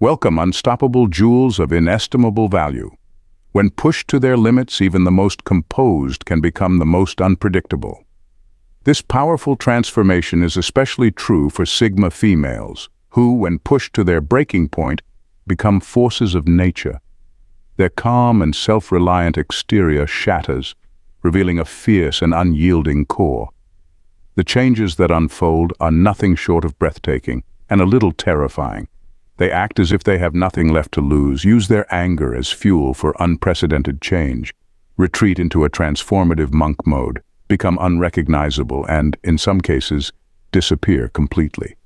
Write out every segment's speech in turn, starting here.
Welcome, unstoppable jewels of inestimable value. When pushed to their limits, even the most composed can become the most unpredictable. This powerful transformation is especially true for Sigma females, who, when pushed to their breaking point, become forces of nature. Their calm and self-reliant exterior shatters, revealing a fierce and unyielding core. The changes that unfold are nothing short of breathtaking and a little terrifying. They act as if they have nothing left to lose, use their anger as fuel for unprecedented change, retreat into a transformative monk mode, become unrecognizable, and, in some cases, disappear completely.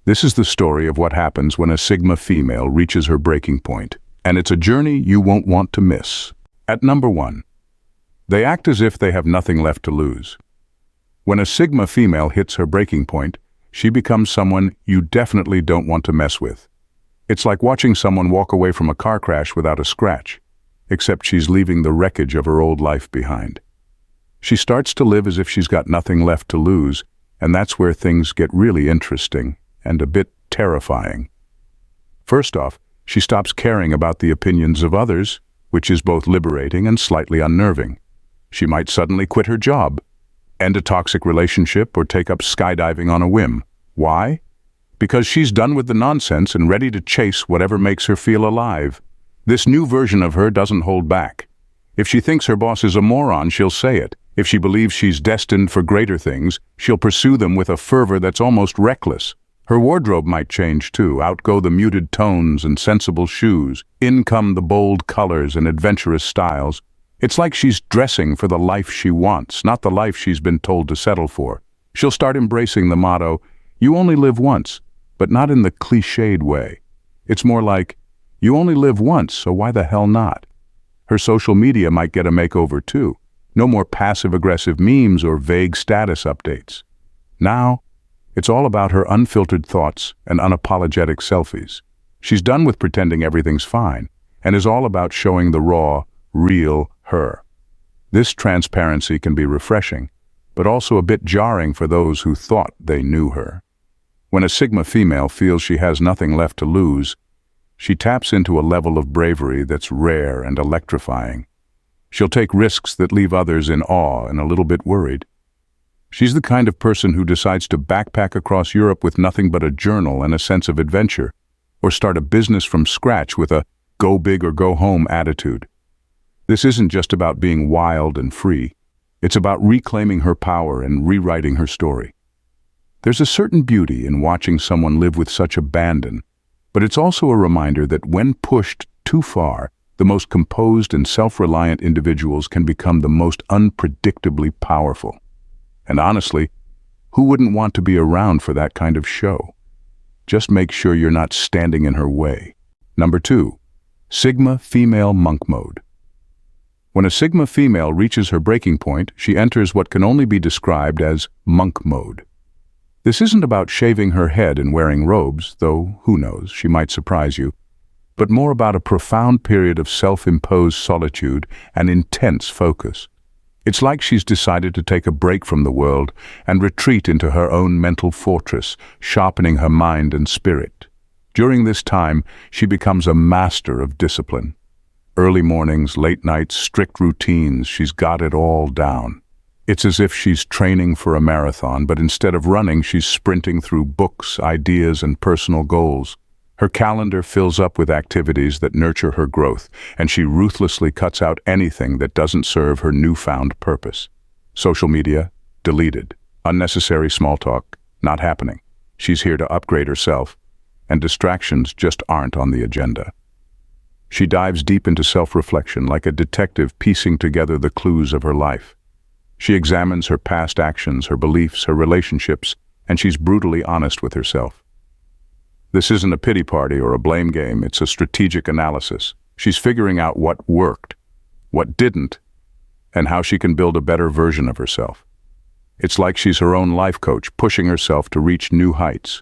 This is the story of what happens when a Sigma female reaches her breaking point, and it's a journey you won't want to miss. At number 1, they act as if they have nothing left to lose. When a Sigma female hits her breaking point, she becomes someone you definitely don't want to mess with. It's like watching someone walk away from a car crash without a scratch, except she's leaving the wreckage of her old life behind. She starts to live as if she's got nothing left to lose, and that's where things get really interesting and a bit terrifying. First off, she stops caring about the opinions of others, which is both liberating and slightly unnerving. She might suddenly quit her job, end a toxic relationship, or take up skydiving on a whim. Why? Because she's done with the nonsense and ready to chase whatever makes her feel alive. This new version of her doesn't hold back. If she thinks her boss is a moron, she'll say it. If she believes she's destined for greater things, she'll pursue them with a fervor that's almost reckless. Her wardrobe might change too, outgo the muted tones and sensible shoes. In come the bold colors and adventurous styles. It's like she's dressing for the life she wants, not the life she's been told to settle for. She'll start embracing the motto, "You only live once," but not in the cliched way. It's more like, "You only live once, so why the hell not?" Her social media might get a makeover too. No more passive-aggressive memes or vague status updates. Now, it's all about her unfiltered thoughts and unapologetic selfies. She's done with pretending everything's fine, and is all about showing the raw, real her. This transparency can be refreshing, but also a bit jarring for those who thought they knew her. When a Sigma female feels she has nothing left to lose, she taps into a level of bravery that's rare and electrifying. She'll take risks that leave others in awe and a little bit worried. She's the kind of person who decides to backpack across Europe with nothing but a journal and a sense of adventure, or start a business from scratch with a go big or go home attitude. This isn't just about being wild and free. It's about reclaiming her power and rewriting her story. There's a certain beauty in watching someone live with such abandon, but it's also a reminder that when pushed too far, the most composed and self-reliant individuals can become the most unpredictably powerful. And honestly, who wouldn't want to be around for that kind of show? Just make sure you're not standing in her way. Number 2, Sigma female monk mode. When a Sigma female reaches her breaking point, she enters what can only be described as monk mode. This isn't about shaving her head and wearing robes, though who knows, she might surprise you, but more about a profound period of self-imposed solitude and intense focus. It's like she's decided to take a break from the world and retreat into her own mental fortress, sharpening her mind and spirit. During this time, she becomes a master of discipline. Early mornings, late nights, strict routines, she's got it all down. It's as if she's training for a marathon, but instead of running, she's sprinting through books, ideas, and personal goals. Her calendar fills up with activities that nurture her growth, and she ruthlessly cuts out anything that doesn't serve her newfound purpose. Social media, deleted. Unnecessary small talk, not happening. She's here to upgrade herself, and distractions just aren't on the agenda. She dives deep into self-reflection like a detective piecing together the clues of her life. She examines her past actions, her beliefs, her relationships, and she's brutally honest with herself. This isn't a pity party or a blame game, it's a strategic analysis. She's figuring out what worked, what didn't, and how she can build a better version of herself. It's like she's her own life coach, pushing herself to reach new heights.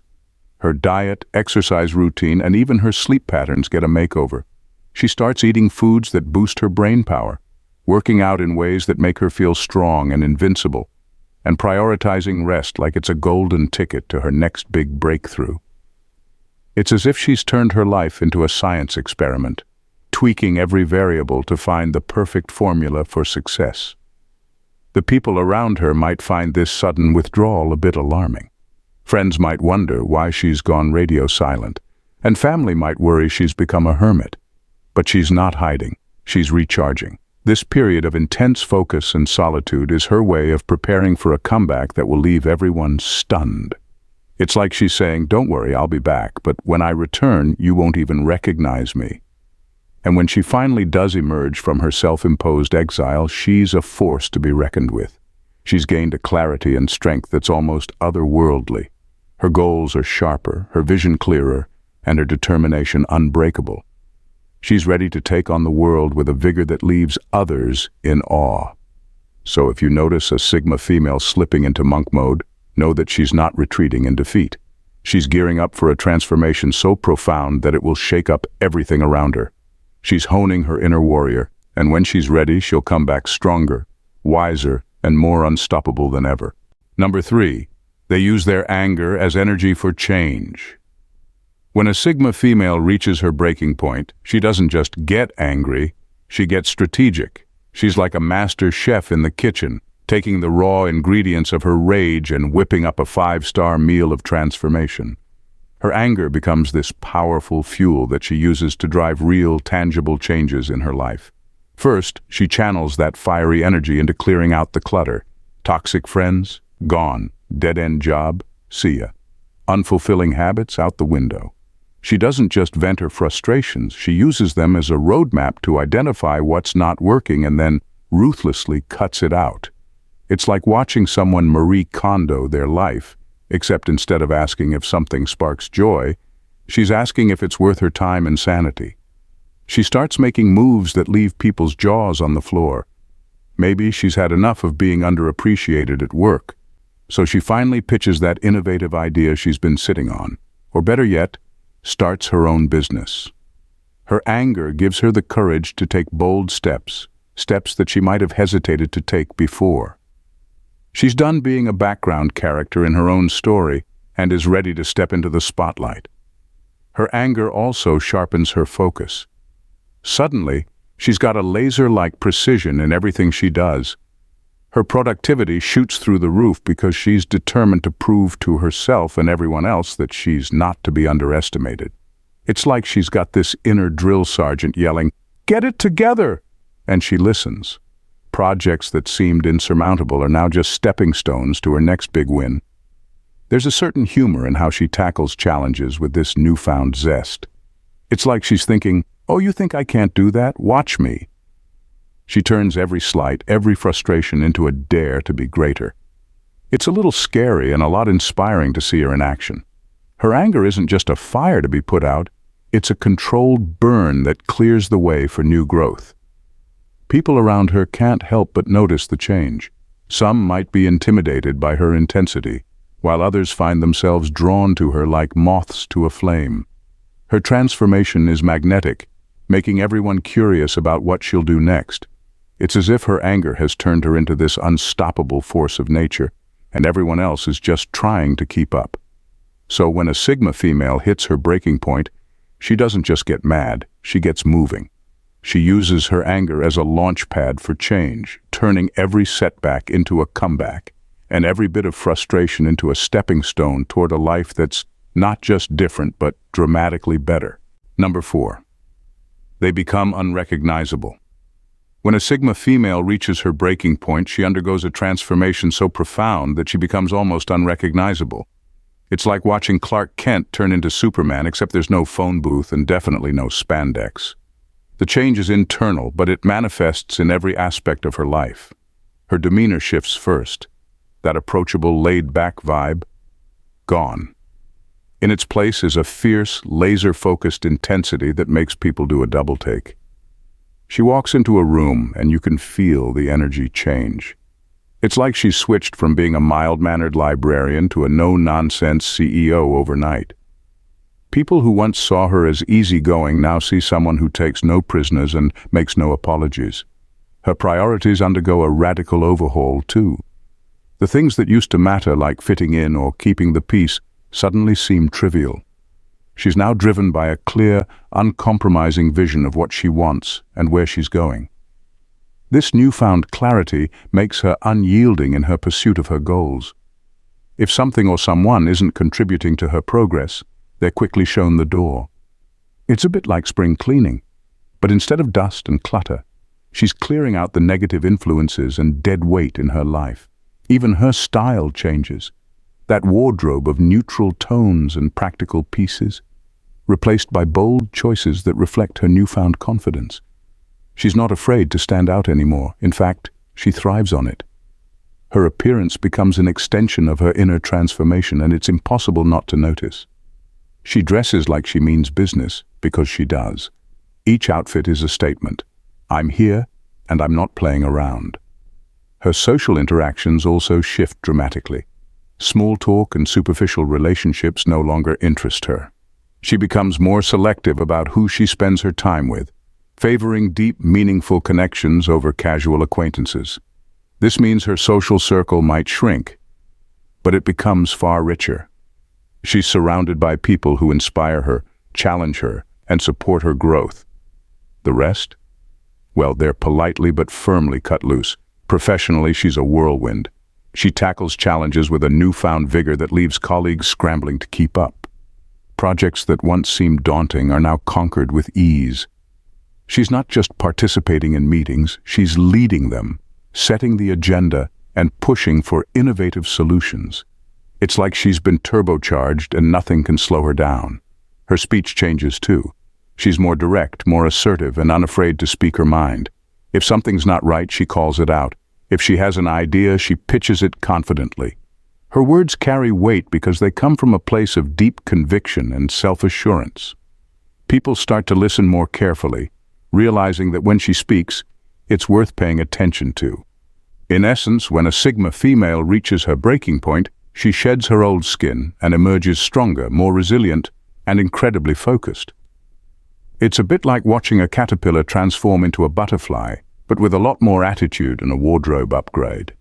Her diet, exercise routine, and even her sleep patterns get a makeover. She starts eating foods that boost her brain power, working out in ways that make her feel strong and invincible, and prioritizing rest like it's a golden ticket to her next big breakthrough. It's as if she's turned her life into a science experiment, tweaking every variable to find the perfect formula for success. The people around her might find this sudden withdrawal a bit alarming. Friends might wonder why she's gone radio silent, and family might worry she's become a hermit. But she's not hiding, she's recharging. This period of intense focus and solitude is her way of preparing for a comeback that will leave everyone stunned. It's like she's saying, "Don't worry, I'll be back, but when I return, you won't even recognize me." And when she finally does emerge from her self-imposed exile, she's a force to be reckoned with. She's gained a clarity and strength that's almost otherworldly. Her goals are sharper, her vision clearer, and her determination unbreakable. She's ready to take on the world with a vigor that leaves others in awe. So if you notice a Sigma female slipping into monk mode, know that she's not retreating in defeat. She's gearing up for a transformation so profound that it will shake up everything around her. She's honing her inner warrior, and when she's ready, she'll come back stronger, wiser, and more unstoppable than ever. Number 3, they use their anger as energy for change. When a Sigma female reaches her breaking point, she doesn't just get angry, she gets strategic. She's like a master chef in the kitchen, taking the raw ingredients of her rage and whipping up a 5-star meal of transformation. Her anger becomes this powerful fuel that she uses to drive real, tangible changes in her life. First, she channels that fiery energy into clearing out the clutter. Toxic friends? Gone. Dead-end job? See ya. Unfulfilling habits? Out the window. She doesn't just vent her frustrations, she uses them as a roadmap to identify what's not working and then ruthlessly cuts it out. It's like watching someone Marie Kondo their life, except instead of asking if something sparks joy, she's asking if it's worth her time and sanity. She starts making moves that leave people's jaws on the floor. Maybe she's had enough of being underappreciated at work, so she finally pitches that innovative idea she's been sitting on, or better yet, starts her own business. Her anger gives her the courage to take bold steps that she might have hesitated to take before. She's done being a background character in her own story and is ready to step into the spotlight. Her anger also sharpens her focus. Suddenly, she's got a laser-like precision in everything she does. Her productivity shoots through the roof because she's determined to prove to herself and everyone else that she's not to be underestimated. It's like she's got this inner drill sergeant yelling, "Get it together!" And she listens. Projects that seemed insurmountable are now just stepping stones to her next big win. There's a certain humor in how she tackles challenges with this newfound zest. It's like she's thinking, "Oh, you think I can't do that? Watch me." She turns every slight, every frustration into a dare to be greater. It's a little scary and a lot inspiring to see her in action. Her anger isn't just a fire to be put out, it's a controlled burn that clears the way for new growth. People around her can't help but notice the change. Some might be intimidated by her intensity, while others find themselves drawn to her like moths to a flame. Her transformation is magnetic, making everyone curious about what she'll do next. It's as if her anger has turned her into this unstoppable force of nature, and everyone else is just trying to keep up. So when a Sigma female hits her breaking point, she doesn't just get mad, she gets moving. She uses her anger as a launch pad for change, turning every setback into a comeback, and every bit of frustration into a stepping stone toward a life that's not just different, but dramatically better. Number 4. They become unrecognizable. When a Sigma female reaches her breaking point, she undergoes a transformation so profound that she becomes almost unrecognizable. It's like watching Clark Kent turn into Superman, except there's no phone booth and definitely no spandex. The change is internal, but it manifests in every aspect of her life. Her demeanor shifts first. That approachable, laid-back vibe, gone. In its place is a fierce, laser-focused intensity that makes people do a double-take. She walks into a room and you can feel the energy change. It's like she's switched from being a mild-mannered librarian to a no-nonsense CEO overnight. People who once saw her as easygoing now see someone who takes no prisoners and makes no apologies. Her priorities undergo a radical overhaul, too. The things that used to matter, like fitting in or keeping the peace, suddenly seem trivial. She's now driven by a clear, uncompromising vision of what she wants and where she's going. This newfound clarity makes her unyielding in her pursuit of her goals. If something or someone isn't contributing to her progress, they're quickly shown the door. It's a bit like spring cleaning, but instead of dust and clutter, she's clearing out the negative influences and dead weight in her life. Even her style changes. That wardrobe of neutral tones and practical pieces, replaced by bold choices that reflect her newfound confidence. She's not afraid to stand out anymore. In fact, she thrives on it. Her appearance becomes an extension of her inner transformation, and it's impossible not to notice. She dresses like she means business, because she does. Each outfit is a statement. I'm here, and I'm not playing around. Her social interactions also shift dramatically. Small talk and superficial relationships no longer interest her. She becomes more selective about who she spends her time with, favoring deep, meaningful connections over casual acquaintances. This means her social circle might shrink, but it becomes far richer. She's surrounded by people who inspire her, challenge her, and support her growth. The rest? Well, they're politely but firmly cut loose. Professionally, she's a whirlwind. She tackles challenges with a newfound vigor that leaves colleagues scrambling to keep up. Projects that once seemed daunting are now conquered with ease. She's not just participating in meetings, she's leading them, setting the agenda and pushing for innovative solutions. It's like she's been turbocharged and nothing can slow her down. Her speech changes too. She's more direct, more assertive, and unafraid to speak her mind. If something's not right, she calls it out. If she has an idea, she pitches it confidently. Her words carry weight because they come from a place of deep conviction and self-assurance. People start to listen more carefully, realizing that when she speaks, it's worth paying attention to. In essence, when a Sigma female reaches her breaking point, she sheds her old skin and emerges stronger, more resilient, and incredibly focused. It's a bit like watching a caterpillar transform into a butterfly, but with a lot more attitude and a wardrobe upgrade.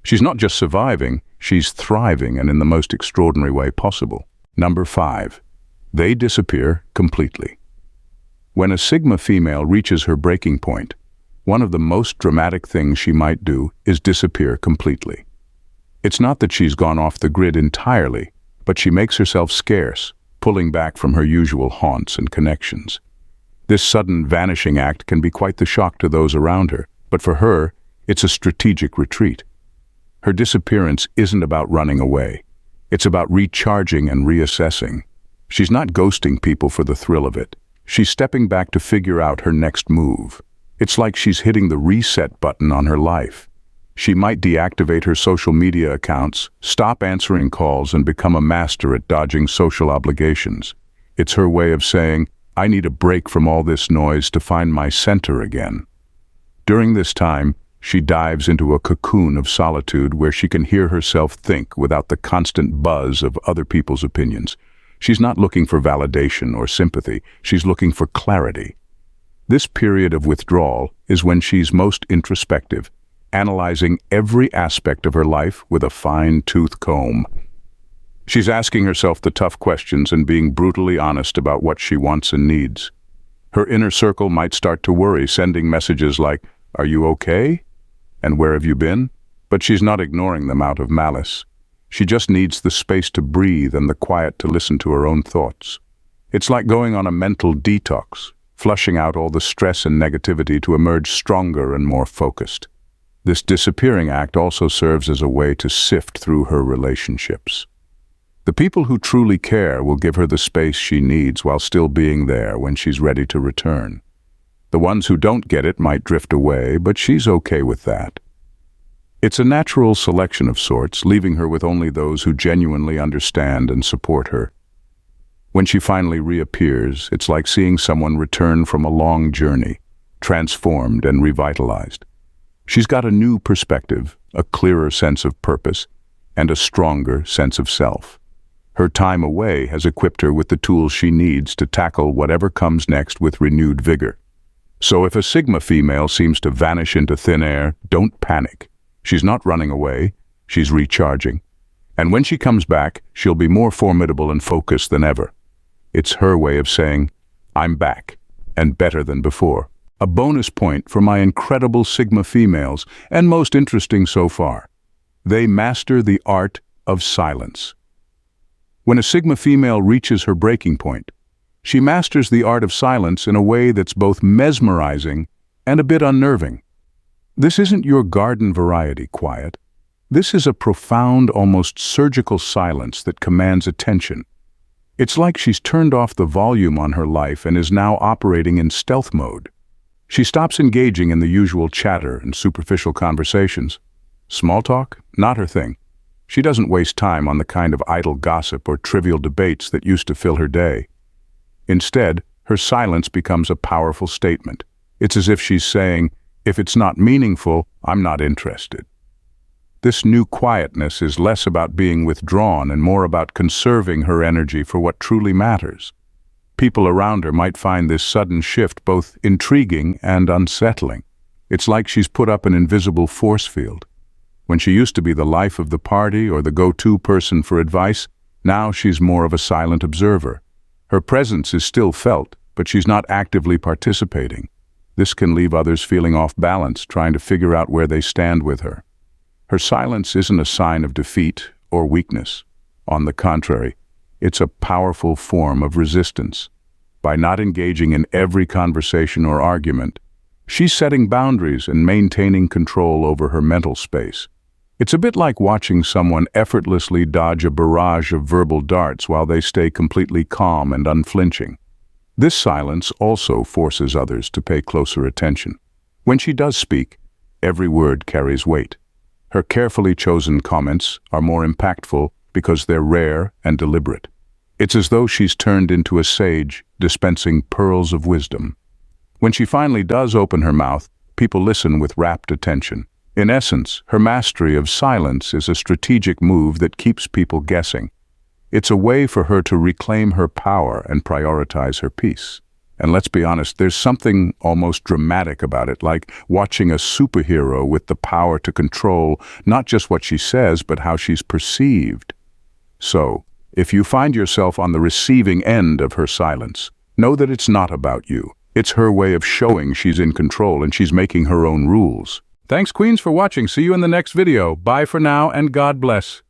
She's not just surviving, she's thriving, and in the most extraordinary way possible. Number 5. They disappear completely. When a Sigma female reaches her breaking point, one of the most dramatic things she might do is disappear completely. It's not that she's gone off the grid entirely, but she makes herself scarce, pulling back from her usual haunts and connections. This sudden vanishing act can be quite the shock to those around her, but for her, it's a strategic retreat. Her disappearance isn't about running away. It's about recharging and reassessing. She's not ghosting people for the thrill of it. She's stepping back to figure out her next move. It's like she's hitting the reset button on her life. She might deactivate her social media accounts, stop answering calls, and become a master at dodging social obligations. It's her way of saying, I need a break from all this noise to find my center again. During this time, she dives into a cocoon of solitude where she can hear herself think without the constant buzz of other people's opinions. She's not looking for validation or sympathy, she's looking for clarity. This period of withdrawal is when she's most introspective, analyzing every aspect of her life with a fine-tooth comb. She's asking herself the tough questions and being brutally honest about what she wants and needs. Her inner circle might start to worry, sending messages like, "Are you okay? And where have you been?" But she's not ignoring them out of malice. She just needs the space to breathe and the quiet to listen to her own thoughts. It's like going on a mental detox, flushing out all the stress and negativity to emerge stronger and more focused. This disappearing act also serves as a way to sift through her relationships. The people who truly care will give her the space she needs while still being there when she's ready to return. The ones who don't get it might drift away, but she's okay with that. It's a natural selection of sorts, leaving her with only those who genuinely understand and support her. When she finally reappears, it's like seeing someone return from a long journey, transformed and revitalized. She's got a new perspective, a clearer sense of purpose, and a stronger sense of self. Her time away has equipped her with the tools she needs to tackle whatever comes next with renewed vigor. So if a Sigma female seems to vanish into thin air, don't panic. She's not running away, she's recharging. And when she comes back, she'll be more formidable and focused than ever. It's her way of saying, I'm back, and better than before. A bonus point for my incredible Sigma females, and most interesting so far. They master the art of silence. When a Sigma female reaches her breaking point, she masters the art of silence in a way that's both mesmerizing and a bit unnerving. This isn't your garden variety quiet. This is a profound, almost surgical silence that commands attention. It's like she's turned off the volume on her life and is now operating in stealth mode. She stops engaging in the usual chatter and superficial conversations. Small talk? Not her thing. She doesn't waste time on the kind of idle gossip or trivial debates that used to fill her day. Instead, her silence becomes a powerful statement. It's as if she's saying, if it's not meaningful, I'm not interested. This new quietness is less about being withdrawn and more about conserving her energy for what truly matters. People around her might find this sudden shift both intriguing and unsettling. It's like she's put up an invisible force field. When she used to be the life of the party or the go-to person for advice, now she's more of a silent observer. Her presence is still felt, but she's not actively participating. This can leave others feeling off balance, trying to figure out where they stand with her. Her silence isn't a sign of defeat or weakness. On the contrary, it's a powerful form of resistance. By not engaging in every conversation or argument, she's setting boundaries and maintaining control over her mental space. It's a bit like watching someone effortlessly dodge a barrage of verbal darts while they stay completely calm and unflinching. This silence also forces others to pay closer attention. When she does speak, every word carries weight. Her carefully chosen comments are more impactful because they're rare and deliberate. It's as though she's turned into a sage, dispensing pearls of wisdom. When she finally does open her mouth, people listen with rapt attention. In essence, her mastery of silence is a strategic move that keeps people guessing. It's a way for her to reclaim her power and prioritize her peace. And let's be honest, there's something almost dramatic about it, like watching a superhero with the power to control not just what she says, but how she's perceived. So, if you find yourself on the receiving end of her silence, know that it's not about you. It's her way of showing she's in control and she's making her own rules. Thanks, Queens, for watching. See you in the next video. Bye for now, and God bless.